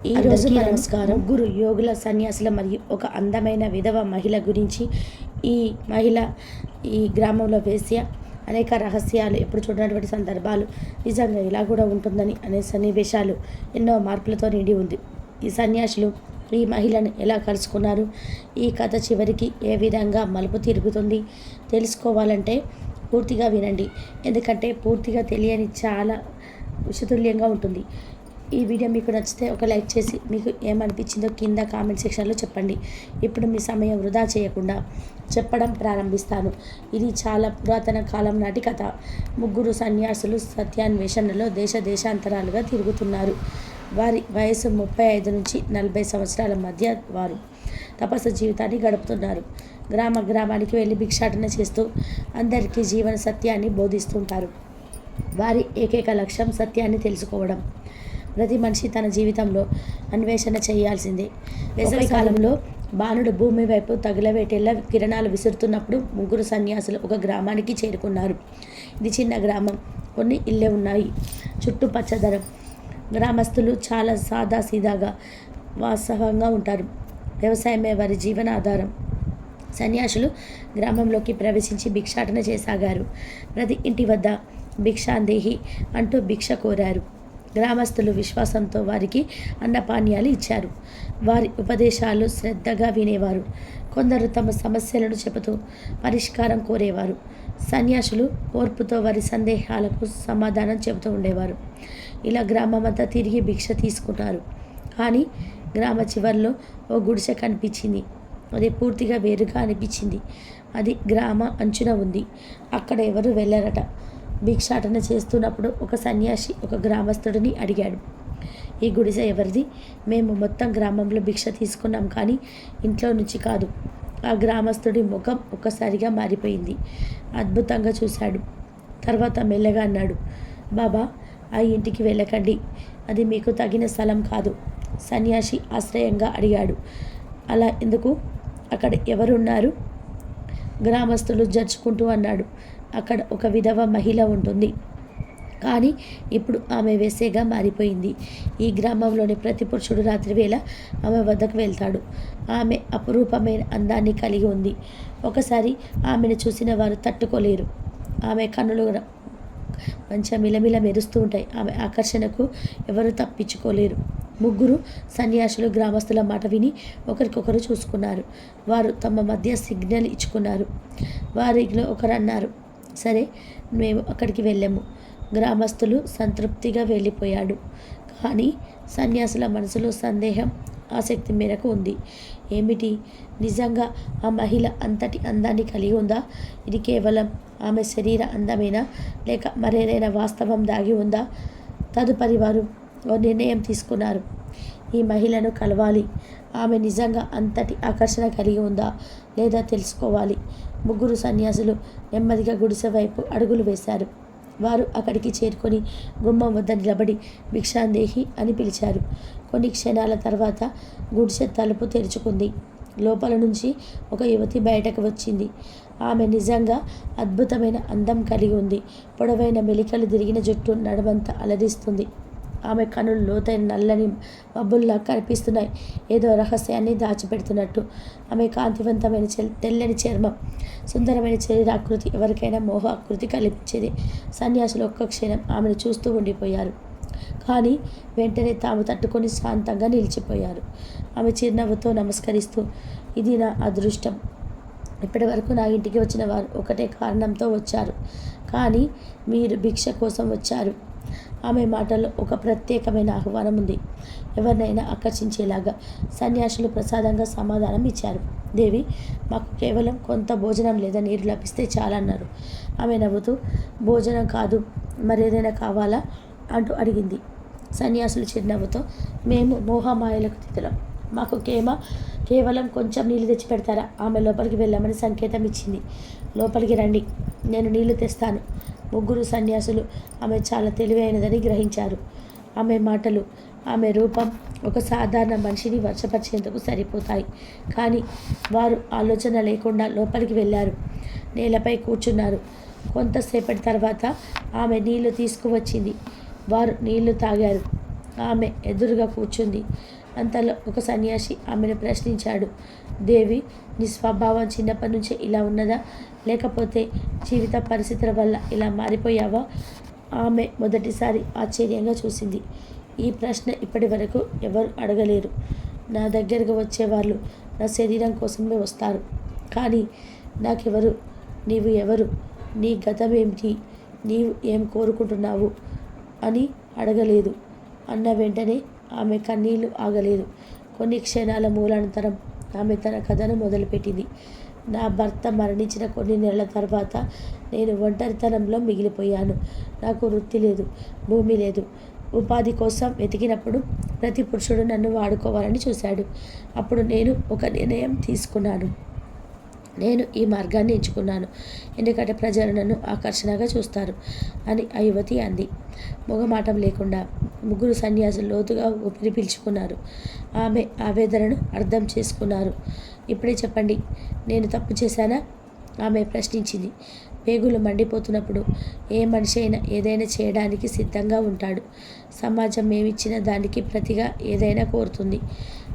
ఈ రోజు నమస్కారం. ముగ్గురు యోగుల సన్యాసుల మరియు ఒక అందమైన విధవ మహిళ గురించి. ఈ మహిళ ఈ గ్రామంలో వేశ్య. అనేక రహస్యాలు ఎప్పుడు చూడనటువంటి సందర్భాలు, నిజంగా ఇలా కూడా ఉంటుందని అనే సన్నివేశాలు, ఎన్నో మార్పులతో నిండి ఉంది. ఈ సన్యాసులు ఈ మహిళను ఎలా కలుసుకున్నారు, ఈ కథ చివరికి ఏ విధంగా మలుపు తిరుగుతుంది తెలుసుకోవాలంటే పూర్తిగా వినండి. ఎందుకంటే పూర్తిగా తెలియని చాలా విషతుల్యంగా ఉంటుంది. ఈ వీడియో మీకు నచ్చితే ఒక లైక్ చేసి మీకు ఏమనిపించిందో కింద కామెంట్ సెక్షన్లో చెప్పండి. ఇప్పుడు మీ సమయం వృధా చేయకుండా చెప్పడం ప్రారంభిస్తాను. ఇది చాలా పురాతన కాలం నాటి కథ. ముగ్గురు సన్యాసులు సత్యాన్వేషణలో దేశాంతరాలుగా తిరుగుతున్నారు. వారి వయసు 35 నుంచి 40 సంవత్సరాల మధ్య. వారు తపస్సు జీవితాన్ని గడుపుతున్నారు. గ్రామానికి వెళ్ళి భిక్షాటన చేస్తూ అందరికీ జీవన సత్యాన్ని బోధిస్తుంటారు. వారి ఏకైక లక్ష్యం సత్యాన్ని తెలుసుకోవడం. ప్రతి మనిషి తన జీవితంలో అన్వేషణ చేయాల్సిందే. వేసవి కాలంలో బాణుడు భూమి వైపు తగిలవేటేళ్ల కిరణాలు విసురుతున్నప్పుడు ముగ్గురు సన్యాసులు ఒక గ్రామానికి చేరుకున్నారు. ఇది చిన్న గ్రామం. కొన్ని ఇళ్ళే ఉన్నాయి. చుట్టూ పచ్చదనం. గ్రామస్తులు చాలా సాదాసీదాగా వాస్తవంగా ఉంటారు. వ్యవసాయమే వారి జీవన ఆధారం. సన్యాసులు గ్రామంలోకి ప్రవేశించి భిక్షాటన చేసాగారు. ప్రతి ఇంటి వద్ద భిక్షాందేహి అంటూ భిక్ష కోరారు. గ్రామస్తులు విశ్వాసంతో వారికి అన్నపానీయాలు ఇచ్చారు. వారి ఉపదేశాలు శ్రద్ధగా వినేవారు. కొందరు తమ సమస్యలను చెబుతూ పరిష్కారం కోరేవారు. సన్యాసులు ఓర్పుతో వారి సందేహాలకు సమాధానం చెబుతూ ఉండేవారు. ఇలా గ్రామమంతా తిరిగి భిక్ష తీసుకున్నారు. కానీ గ్రామ చివరిలో ఓ గుడిసె కనిపించింది. అది పూర్తిగా వేరుగా అనిపించింది. అది గ్రామ అంచున ఉంది. అక్కడ ఎవరు వెళ్ళరట. భిక్షాటన చేస్తున్నప్పుడు ఒక సన్యాసి ఒక గ్రామస్తుడిని అడిగాడు, ఈ గుడిసె ఎవరిది? మేము మొత్తం గ్రామంలో భిక్ష తీసుకున్నాం, కానీ ఇంట్లో నుంచి కాదు. ఆ గ్రామస్తుడి ముఖం ఒక్కసారిగా మారిపోయింది. అద్భుతంగా చూశాడు. తర్వాత మెల్లగా అన్నాడు, బాబా, ఆ ఇంటికి వెళ్ళకండి. అది మీకు తగిన స్థలం కాదు. సన్యాసి ఆశ్రయంగా అడిగాడు, అలా ఎందుకు? అక్కడ ఎవరున్నారు? గ్రామస్తులు జరుచుకుంటూ అన్నాడు, అక్కడ ఒక విధవ మహిళ ఉంటుంది. కానీ ఇప్పుడు ఆమె వేసేగా మారిపోయింది. ఈ గ్రామంలోని ప్రతి పురుషుడు రాత్రివేళ ఆమె వద్దకు వెళ్తాడు. ఆమె అపురూపమైన అందాన్ని కలిగి ఉంది. ఒకసారి ఆమెను చూసిన వారు తట్టుకోలేరు. ఆమె కన్నులు మంచిగా మిలమిల మెరుస్తూ ఉంటాయి. ఆమె ఆకర్షణకు ఎవరు తప్పించుకోలేరు. ముగ్గురు సన్యాసులు గ్రామస్తుల మాట విని ఒకరికొకరు చూసుకున్నారు. వారు తమ మధ్య సిగ్నల్ ఇచ్చుకున్నారు. వారిలో ఒకరు అన్నారు, సరే, మేము అక్కడికి వెళ్ళాము. గ్రామస్తులు సంతృప్తిగా వెళ్ళిపోయాడు. కానీ సన్యాసుల మనసులో సందేహం ఆసక్తి మేరకు ఉంది. ఏమిటి? నిజంగా ఆ మహిళ అంతటి అందాన్ని కలిగి ఉందా? ఇది కేవలం ఆమె శరీర అందమేనా, లేక మరేదైనా వాస్తవం దాగి ఉందా? తదుపరి వారు ఓ నిర్ణయం తీసుకున్నారు. ఈ మహిళను కలవాలి. ఆమె నిజంగా అంతటి ఆకర్షణ కలిగి ఉందా లేదా తెలుసుకోవాలి. ముగ్గురు సన్యాసులు నెమ్మదిగా గుడిసె వైపు అడుగులు వేశారు. వారు అక్కడికి చేరుకొని గుమ్మం వద్ద నిలబడి భిక్షాందేహి అని పిలిచారు. కొన్ని క్షణాల తర్వాత గుడిసె తలుపు తెరుచుకుంది. లోపల నుంచి ఒక యువతి బయటకు వచ్చింది. ఆమె నిజంగా అద్భుతమైన అందం కలిగి ఉంది. పొడవైన మెలికలు తిరిగిన జుట్టు నడుమంతా అలరిస్తుంది. ఆమె కనులు లోతైన నల్లని మబ్బుల్లా కనిపిస్తున్నాయి, ఏదో రహస్యాన్ని దాచిపెడుతున్నట్టు. ఆమె కాంతివంతమైన తెల్లని చర్మం, సుందరమైన శరీరాకృతి ఎవరికైనా మోహాకృతి కల్పించేది. సన్యాసులు ఒక్క క్షణం ఆమెను చూస్తూ ఉండిపోయారు. కానీ వెంటనే తాము తట్టుకొని శాంతంగా నిలిచిపోయారు. ఆమె చిరునవ్వుతో నమస్కరిస్తూ, ఇది నా అదృష్టం. ఇప్పటి వరకు నా ఇంటికి వచ్చిన వారు ఒకటే కారణంతో వచ్చారు, కానీ మీరు భిక్ష కోసం వచ్చారు. ఆమె మాటల్లో ఒక ప్రత్యేకమైన ఆహ్వానం ఉంది, ఎవరినైనా ఆకర్షించేలాగా. సన్యాసులు ప్రసాదంగా సమాధానం ఇచ్చారు. దేవి, మాకు కేవలం కొంత భోజనం లేదా నీరు లభిస్తే చాలన్నారు. ఆమె నవ్వుతూ, భోజనం కాదు, మరేదైనా కావాలా అంటూ అడిగింది. సన్యాసులు చిరునవ్వుతో, మేము మోహమాయలకు తిథులం, మాకు కేవలం కొంచెం నీళ్లు తెచ్చి పెడతారా? ఆమె లోపలికి వెళ్ళామని సంకేతం ఇచ్చింది. లోపలికి రండి, నేను నీళ్లు తెస్తాను. ముగ్గురు సన్యాసులు ఆమె చాలా తెలివైనదని గ్రహించారు. ఆమె మాటలు, ఆమె రూపం ఒక సాధారణ మనిషిని వర్షపరిచేందుకు సరిపోతాయి. కానీ వారు ఆలోచన లేకుండా లోపలికి వెళ్ళారు. నేలపై కూర్చున్నారు. కొంతసేపటి తర్వాత ఆమె నీళ్లు తీసుకువచ్చింది. వారు నీళ్లు తాగారు. ఆమె ఎదురుగా కూర్చుంది. అంతలో ఒక సన్యాసి ఆమెను ప్రశ్నించాడు. దేవి, నీ స్వభావం చిన్నప్పటి నుంచే ఇలా ఉన్నదా, లేకపోతే జీవిత పరిస్థితుల వల్ల ఇలా మారిపోయావా? ఆమె మొదటిసారి ఆశ్చర్యంగా చూసింది. ఈ ప్రశ్న ఇప్పటి వరకు ఎవరు అడగలేరు. నా దగ్గరకు వచ్చేవాళ్ళు నా శరీరం కోసమే వస్తారు, కానీ నాకెవరు, నీవు ఎవరు, నీ గతం ఏమిటి, నీవు ఏం కోరుకుంటున్నావు అని అడగలేదు. అన్న వెంటనే ఆమె కన్నీళ్లు ఆగలేదు. కొన్ని క్షణాల మూలాంతరం ఆమె తన కథను మొదలుపెట్టింది. నా భర్త మరణించిన కొన్ని నెలల తర్వాత నేను ఒంటరితనంలో మిగిలిపోయాను. నాకు వృత్తి లేదు, భూమి లేదు. ఉపాధి కోసం వెతికినప్పుడు ప్రతి పురుషుడు నన్ను వాడుకోవాలని చూశాడు. అప్పుడు నేను ఒక నిర్ణయం తీసుకున్నాను. నేను ఈ మార్గాన్ని ఎంచుకున్నాను, ఎందుకంటే ప్రజలు నన్ను ఆకర్షణగా చూస్తారు అని ఆ యువతి అంది. మొగమాటం లేకుండా ముగ్గురు సన్యాసులు లోతుగా ఊపిరి పీల్చుకున్నారు. ఆమె ఆవేదనను అర్థం చేసుకున్నారు. ఇప్పుడే చెప్పండి, నేను తప్పు చేశానా? ఆమె ప్రశ్నించింది. పేగులు మండిపోతున్నప్పుడు ఏ మనిషి అయినా ఏదైనా చేయడానికి సిద్ధంగా ఉంటాడు. సమాజం ఏమిచ్చిన దానికి ప్రతిగా ఏదైనా కోరుతుంది.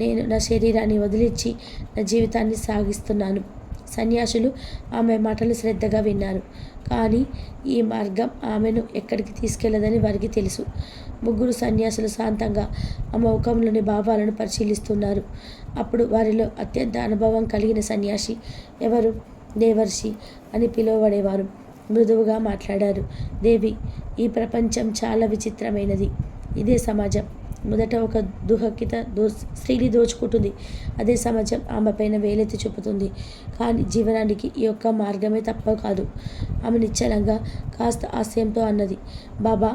నేను నా శరీరాన్ని వదిలించి నా జీవితాన్ని సాగిస్తున్నాను. సన్యాసులు ఆమె మాటలు శ్రద్ధగా విన్నారు. కానీ ఈ మార్గం ఆమెను ఎక్కడికి తీసుకెళ్లదని వారికి తెలుసు. ముగ్గురు సన్యాసులు శాంతంగా ఆమె ముఖంలోని భావాలను పరిశీలిస్తున్నారు. అప్పుడు వారిలో అత్యంత అనుభవం కలిగిన సన్యాసి, ఎవరు దేవర్షి అని పిలువబడేవారు, మృదువుగా మాట్లాడారు. దేవి, ఈ ప్రపంచం చాలా విచిత్రమైనది. ఇదే సమాజం మొదట ఒక దుహకిత స్త్రీని దోచుకుంటుంది. అదే సమాజం ఆమెపైన వేలెత్తి చూపుతుంది. కానీ జీవనానికి ఈ యొక్క మార్గమే తప్ప కాదు. ఆమె నిశ్చలంగా కాస్త ఆశయంతో అన్నది. బాబా,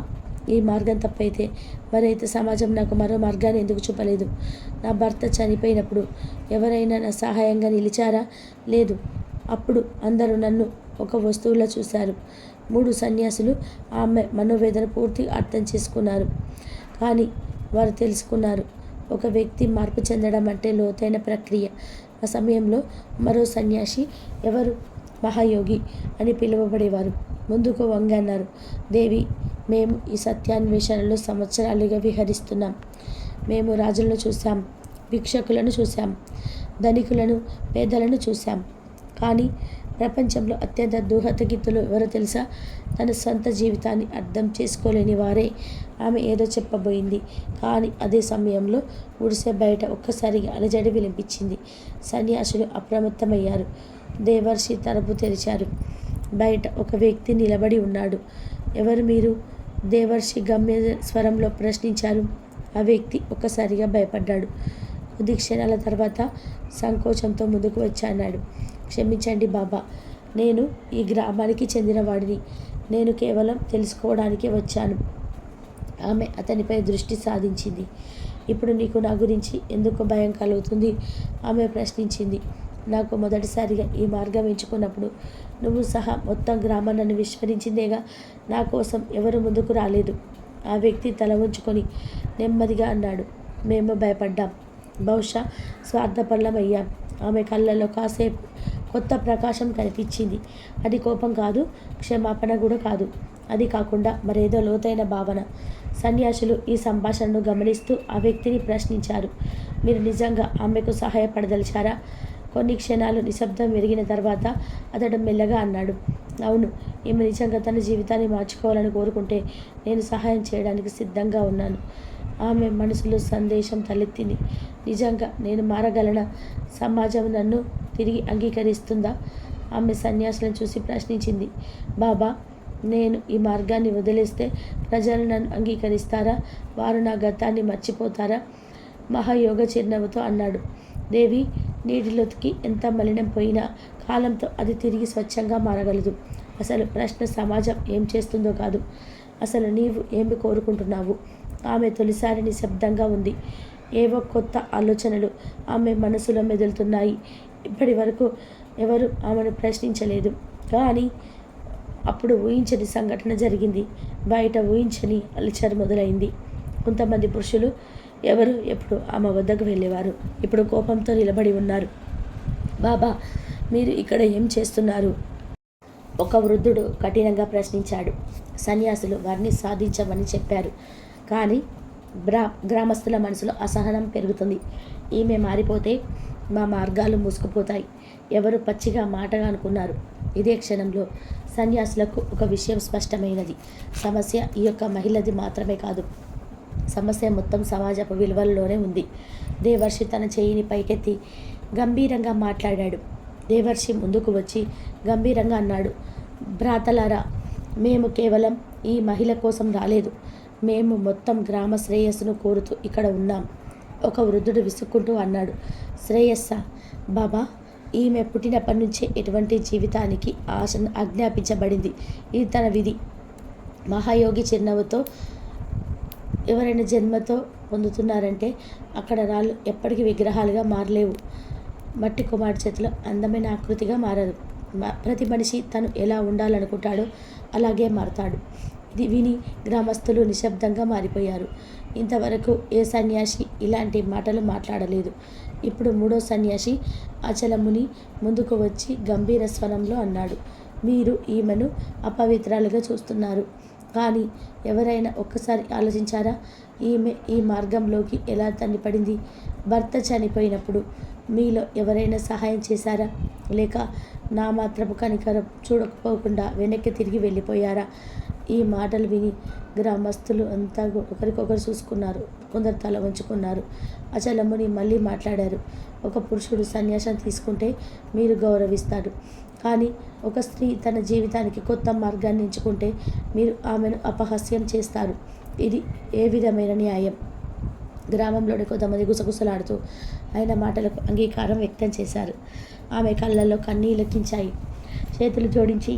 ఈ మార్గం తప్పైతే మరైతే సమాజం నాకు మరో మార్గాన్ని ఎందుకు చూపలేదు? నా భర్త చనిపోయినప్పుడు ఎవరైనా నా సహాయంగా నిలిచారా? లేదు. అప్పుడు అందరూ నన్ను ఒక వస్తువులా చూశారు. మూడు సన్యాసులు ఆమె మనోవేదన పూర్తిగా అర్థం చేసుకున్నారు. కానీ వారు తెలుసుకున్నారు, ఒక వ్యక్తి మార్పు చెందడం అంటే లోతైన ప్రక్రియ. ఆ సమయంలో మరో సన్యాసి, ఎవరు మహాయోగి అని పిలువబడేవారు, ముందుకు వంగి అన్నారు. దేవి, మేము ఈ సత్యాన్వేషణలో సంవత్సరాలుగా విహరిస్తున్నాం. మేము రాజులను చూసాం, భిక్షకులను చూసాం, ధనికులను, పేదలను చూసాం. కానీ ప్రపంచంలో అత్యంత దుహతగిత్తులు ఎవరో తెలుసా? తన సొంత జీవితాన్ని అర్థం చేసుకోలేని వారే. ఆమె ఏదో చెప్పబోయింది, కానీ అదే సమయంలో గుడిసె బయట ఒక్కసారిగా అలజడి వినిపించింది. సన్యాసులు అప్రమత్తమయ్యారు. దేవర్షి తలుపు తెరిచారు. బయట ఒక వ్యక్తి నిలబడి ఉన్నాడు. ఎవరు మీరు? దేవర్షి గమ్య స్వరంలో ప్రశ్నించారు. ఆ వ్యక్తి ఒక్కసారిగా భయపడ్డాడు. కొద్ది క్షణాల తర్వాత సంకోచంతో ముందుకు వచ్చి అన్నాడు. క్షమించండి బాబా, నేను ఈ గ్రామానికి చెందినవాడిని. నేను కేవలం తెలుసుకోవడానికే వచ్చాను. ఆమె అతనిపై దృష్టి సాధించింది. ఇప్పుడు నీకు నా గురించి ఎందుకు భయం కలుగుతుంది? ఆమె ప్రశ్నించింది. నాకు మొదటిసారిగా ఈ మార్గం ఎంచుకున్నప్పుడు నువ్వు సహా మొత్తం గ్రామం నన్ను విస్మరించిందేగా. నా కోసం ఎవరు ముందుకు రాలేదు. ఆ వ్యక్తి తల ఉంచుకొని నెమ్మదిగా అన్నాడు. మేము భయపడ్డాం, బహుశా స్వార్థపరులమయ్యాం. ఆమె కళ్ళల్లో కాసేపు కొత్త ప్రకాశం కనిపించింది. అది కోపం కాదు, క్షమాపణ కూడా కాదు. అది కాకుండా మరేదో లోతైన భావన. సన్యాసులు ఈ సంభాషణను గమనిస్తూ ఆ వ్యక్తిని ప్రశ్నించారు. మీరు నిజంగా ఆమెకు సహాయపడదలిచారా? కొన్ని క్షణాలు నిశ్శబ్దం విరిగిన తర్వాత అతడు మెల్లగా అన్నాడు. అవును, ఈమె నిజంగా తన జీవితాన్ని మార్చుకోవాలని కోరుకుంటే నేను సహాయం చేయడానికి సిద్ధంగా ఉన్నాను. ఆమె మనసులో సందేశం తలెత్తింది. నిజంగా నేను మారగలనా? సమాజం నన్ను తిరిగి అంగీకరిస్తుందా? ఆమె సన్యాసులను చూసి ప్రశ్నించింది. బాబా, నేను ఈ మార్గాన్ని వదిలేస్తే ప్రజలు నన్ను అంగీకరిస్తారా? వారు నా గతాన్ని మర్చిపోతారా? మహాయోగ చిరునవ్వుతో అన్నాడు. దేవి, నీటిలోకి ఎంత మలినం పోయినా కాలంతో అది తిరిగి స్వచ్ఛంగా మారగలదు. అసలు ప్రశ్న సమాజం ఏం చేస్తుందో కాదు, అసలు నీవు ఏమి కోరుకుంటున్నావు? ఆమె తొలిసారి నిశ్శబ్దంగా ఉంది. ఏవో కొత్త ఆలోచనలు ఆమె మనసులో మెదులుతున్నాయి. ఇప్పటి వరకు ఎవరు ఆమెను ప్రశ్నించలేదు, కానీ అప్పుడు ఊహించని సంఘటన జరిగింది. బయట ఊహించని అలచడి మొదలైంది. కొంతమంది పురుషులు ఎవరు ఎప్పుడు ఆమె వద్దకు వెళ్ళేవారు ఇప్పుడు కోపంతో నిలబడి ఉన్నారు. బాబా, మీరు ఇక్కడ ఏం చేస్తున్నారు? ఒక వృద్ధుడు కఠినంగా ప్రశ్నించాడు. సన్యాసులు వారిని సాధించమని చెప్పారు, కానీ గ్రామస్తుల మనసులో అసహనం పెరుగుతుంది. ఈమె మారిపోతే మా మార్గాలు మూసుకుపోతాయి. ఎవరు పచ్చిగా మాటగా అనుకున్నారు. ఇదే క్షణంలో సన్యాసులకు ఒక విషయం స్పష్టమైనది. సమస్య ఈ యొక్క మహిళది మాత్రమే కాదు. సమస్య మొత్తం సమాజపు విలువల్లోనే ఉంది. దేవర్షి తన చేయిని పైకెత్తి గంభీరంగా మాట్లాడాడు. దేవర్షి ముందుకు వచ్చి గంభీరంగా అన్నాడు, భ్రాతలారా, మేము కేవలం ఈ మహిళ కోసం రాలేదు. మేము మొత్తం గ్రామ శ్రేయస్సును కోరుతూ ఇక్కడ ఉన్నాం. ఒక వృద్ధుడు విసుక్కుంటూ అన్నాడు, శ్రేయస్సా? బాబా, ఈమె పుట్టినప్పటి నుంచే ఎటువంటి జీవితానికి ఆశను ఆజ్ఞాపించబడింది. ఇది తన విధి. మహాయోగి చిరునవ్వుతో, ఎవరైనా జన్మతో పొందుతున్నారంటే అక్కడ రాళ్ళు ఎప్పటికీ విగ్రహాలుగా మారలేవు. మట్టి కుమారుడి చేతిలో అందమైన ఆకృతిగా మారదు. ప్రతి మనిషి తను ఎలా ఉండాలనుకుంటాడో అలాగే మారతాడు. ఇది విని గ్రామస్తులు నిశ్శబ్దంగా మారిపోయారు. ఇంతవరకు ఏ సన్యాసి ఇలాంటి మాటలు మాట్లాడలేదు. ఇప్పుడు మూడో సన్యాసి అచలముని ముందుకు వచ్చి గంభీర స్వరంలో అన్నాడు, మీరు ఈమెను అపవిత్రాలుగా చూస్తున్నారు. కానీ ఎవరైనా ఒక్కసారి ఆలోచించారా? ఈమె ఈ మార్గంలోకి ఎలా తన్నిపడింది? భర్త చనిపోయినప్పుడు మీలో ఎవరైనా సహాయం చేశారా? లేక నా మాత్రపు కనికరం చూడకపోకుండా వెనక్కి తిరిగి వెళ్ళిపోయారా? ఈ మాటలు విని గ్రామస్తులు అంతా ఒకరికొకరు చూసుకున్నారు. కొందరు తల వంచుకున్నారు. అచలముని మళ్ళీ మాట్లాడారు, ఒక పురుషుడు సన్యాసం తీసుకుంటే మీరు గౌరవిస్తారు. కానీ ఒక స్త్రీ తన జీవితానికి కొత్త మార్గాన్ని ఎంచుకుంటే మీరు ఆమెను అపహాస్యం చేస్తారు. ఇది ఏ విధమైన న్యాయం? గ్రామంలోని కొంతమంది గుసగుసలాడుతూ ఆయన మాటలకు అంగీకారం వ్యక్తం చేశారు. ఆమె కళ్ళల్లో కన్నీళ్ళకించాయి. చేతులు జోడించి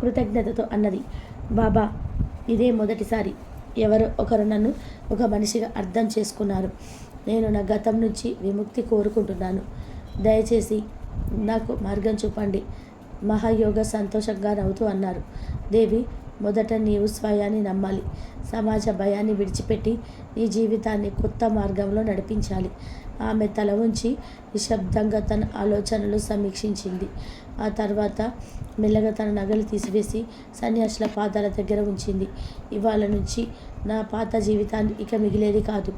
కృతజ్ఞతతో అన్నది, బాబా, ఇదే మొదటిసారి ఎవరో ఒకరు నన్ను ఒక మనిషిగా అర్థం చేసుకున్నారు. నేను నా గతం నుంచి విముక్తి కోరుకుంటున్నాను. దయచేసి నాకు మార్గం చూపండి. మహాయోగ సంతోషంగా నవ్వుతూ అన్నారు, దేవి, మొదట నీవు స్వయాన్ని నమ్మాలి. సమాజ భయాన్ని విడిచిపెట్టి నీ జీవితాన్ని కొత్త మార్గంలో నడిపించాలి. ఆమె తల ఉంచి నిశ్శబ్దంగా తన ఆలోచనలు సమీక్షించింది. ఆ తర్వాత మెల్లగా తన నగలు తీసివేసి సన్యాసుల పాదాల దగ్గర ఉంచింది. ఇవాళ నుంచి నా పాత జీవితాన్ని ఇక మిగిలేది కాదు.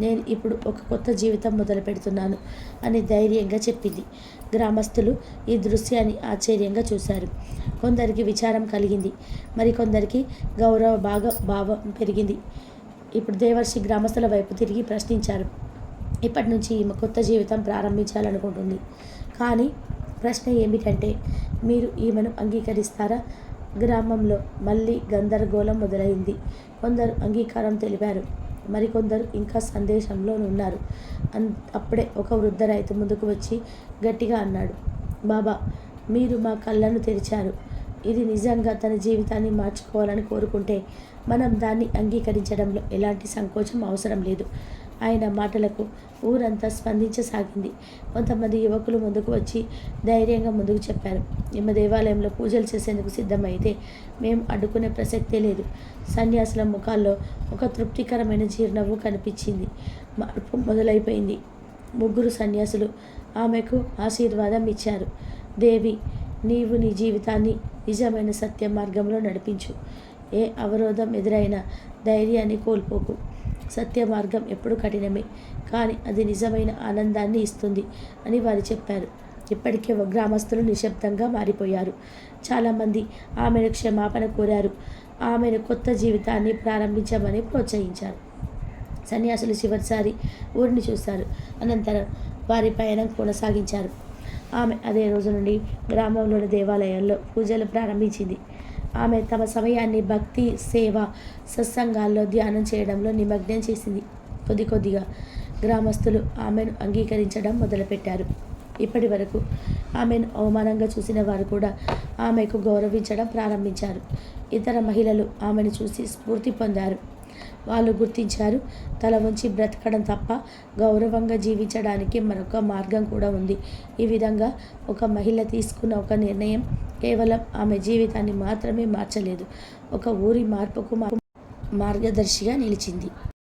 నేను ఇప్పుడు ఒక కొత్త జీవితం మొదలు పెడుతున్నాను అని ధైర్యంగా చెప్పింది. గ్రామస్తులు ఈ దృశ్యాన్ని ఆశ్చర్యంగా చూశారు. కొందరికి విచారం కలిగింది, మరికొందరికి భావం పెరిగింది. ఇప్పుడు దేవర్షి గ్రామస్తుల వైపు తిరిగి ప్రశ్నించారు, ఇప్పటి నుంచి ఈమె కొత్త జీవితం ప్రారంభించాలనుకుంటుంది. కానీ ప్రశ్న ఏమిటంటే, మీరు ఈమెను అంగీకరిస్తారా? గ్రామంలో మళ్ళీ గందరగోళం మొదలైంది. కొందరు అంగీకారం తెలిపారు, మరికొందరు ఇంకా సందేశంలో ఉన్నారు. అప్పుడే ఒక వృద్ధ రైతు ముందుకు వచ్చి గట్టిగా అన్నాడు, బాబా, మీరు మా కళ్ళను తెరిచారు. ఇది నిజంగా తన జీవితాన్ని మార్చుకోవాలని కోరుకుంటే మనం దాన్ని అంగీకరించడంలో ఎలాంటి సంకోచం అవసరం లేదు. ఆయన మాటలకు ఊరంతా స్పందించసాగింది. కొంతమంది యువకులు ముందుకు వచ్చి ధైర్యంగా ముందుకు చెప్పారు, ఈమె దేవాలయంలో పూజలు చేసేందుకు సిద్ధమైతే మేము అడ్డుకునే ప్రసక్తే లేదు. సన్యాసుల ముఖాల్లో ఒక తృప్తికరమైన చిరునవ్వు కనిపించింది. మార్పు మొదలైపోయింది. ముగ్గురు సన్యాసులు ఆమెకు ఆశీర్వాదం ఇచ్చారు. దేవి, నీవు నీ జీవితాన్ని నిజమైన సత్య మార్గంలో నడిపించు. ఏ అవరోధం ఎదురైనా ధైర్యాన్ని కోల్పోకు. సత్య మార్గం ఎప్పుడు కఠినమే, కానీ అది నిజమైన ఆనందాన్ని ఇస్తుంది అని వారు చెప్పారు. ఇప్పటికే గ్రామస్తులు నిశ్శబ్దంగా మారిపోయారు. చాలామంది ఆమెను క్షమాపణ కోరారు. ఆమెను కొత్త జీవితాన్ని ప్రారంభించమని ప్రోత్సహించారు. సన్యాసులు చివరిసారి ఊరిని చూశారు. అనంతరం వారి పయనం కొనసాగించారు. ఆమె అదే రోజు నుండి గ్రామంలోని దేవాలయాల్లో పూజలు ప్రారంభించింది. ఆమె తమ సమయాన్ని భక్తి, సేవ, సత్సంగాల్లో ధ్యానం చేయడంలో నిమగ్నం చేసింది. కొద్ది కొద్దిగా గ్రామస్తులు ఆమెను అంగీకరించడం మొదలుపెట్టారు. ఇప్పటి వరకు ఆమెను అవమానంగా చూసిన వారు కూడా ఆమెకు గౌరవించడం ప్రారంభించారు. ఇతర మహిళలు ఆమెను చూసి స్ఫూర్తి పొందారు. వాళ్ళు గుర్తించారు, తల వంచి బ్రతకడం తప్ప గౌరవంగా జీవించడానికి మరొక మార్గం కూడా ఉంది. ఈ విధంగా ఒక మహిళ తీసుకున్న ఒక నిర్ణయం కేవలం ఆమె జీవితాన్ని మాత్రమే మార్చలేదు, ఒక ఊరి మార్పుకు మార్గదర్శిగా నిలిచింది.